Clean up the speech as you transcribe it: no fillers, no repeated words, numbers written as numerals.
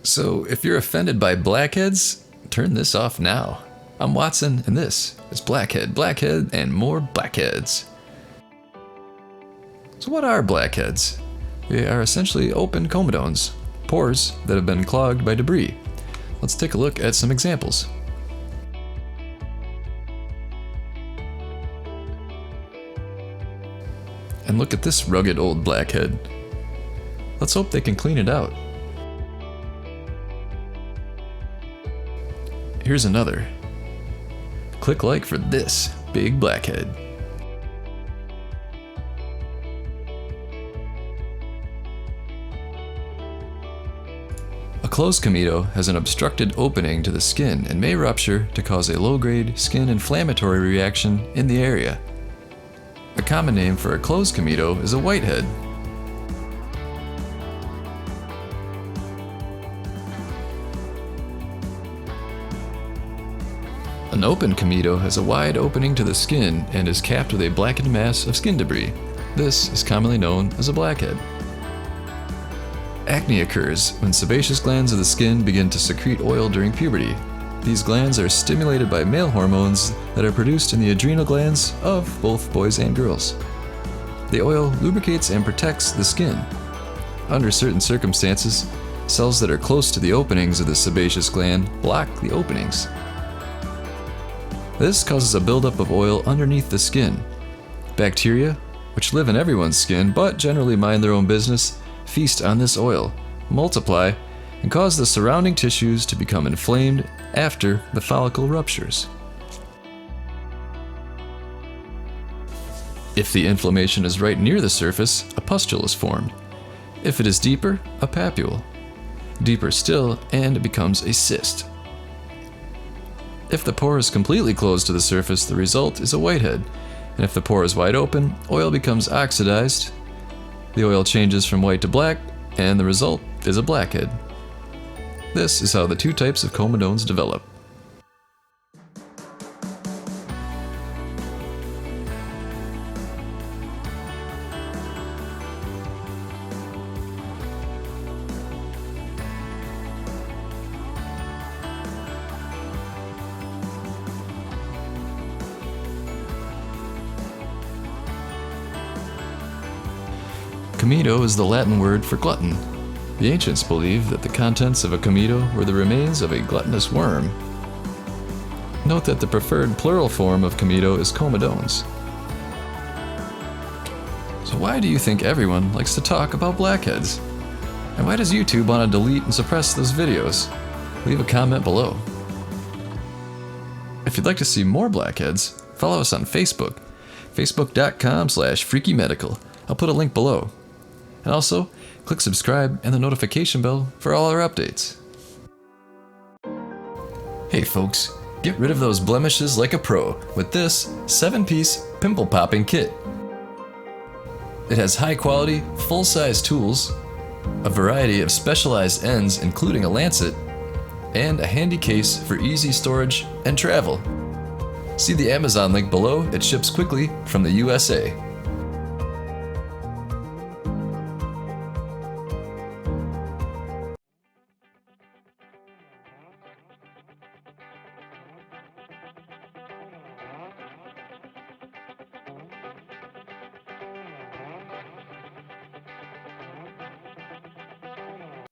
So if you're offended by blackheads, turn this off now. I'm Watson, and this is Blackhead, and more blackheads. So what are blackheads? They are essentially open comedones, pores that have been clogged by debris. Let's take a look at some examples. And look at this rugged old blackhead. Let's hope they can clean it out. Here's another. Click like for this big blackhead. A closed comedo has an obstructed opening to the skin and may rupture to cause a low-grade skin inflammatory reaction in the area. A common name for a closed comedo is a whitehead. An open comedo has a wide opening to the skin and is capped with a blackened mass of skin debris. This is commonly known as a blackhead. Acne occurs when sebaceous glands of the skin begin to secrete oil during puberty. These glands are stimulated by male hormones that are produced in the adrenal glands of both boys and girls. The oil lubricates and protects the skin. Under certain circumstances, cells that are close to the openings of the sebaceous gland block the openings. This causes a buildup of oil underneath the skin. Bacteria, which live in everyone's skin but generally mind their own business, feast on this oil, multiply, and cause the surrounding tissues to become inflamed after the follicle ruptures. If the inflammation is right near the surface, a pustule is formed. If it is deeper, a papule. Deeper still, and it becomes a cyst. If the pore is completely closed to the surface, the result is a whitehead, and if the pore is wide open, oil becomes oxidized. The oil changes from white to black, and the result is a blackhead. This is how the two types of comedones develop. Comedo is the Latin word for glutton. The ancients believed that the contents of a comedo were the remains of a gluttonous worm. Note that the preferred plural form of comedo is comedones. So why do you think everyone likes to talk about blackheads? And why does YouTube want to delete and suppress those videos? Leave a comment below. If you'd like to see more blackheads, follow us on Facebook, facebook.com/freakymedical. I'll put a link below. And also, click subscribe and the notification bell for all our updates. Hey folks, get rid of those blemishes like a pro with this 7-piece pimple popping kit. It has high quality, full-size tools, a variety of specialized ends including a lancet, and a handy case for easy storage and travel. See the Amazon link below, it ships quickly from the USA.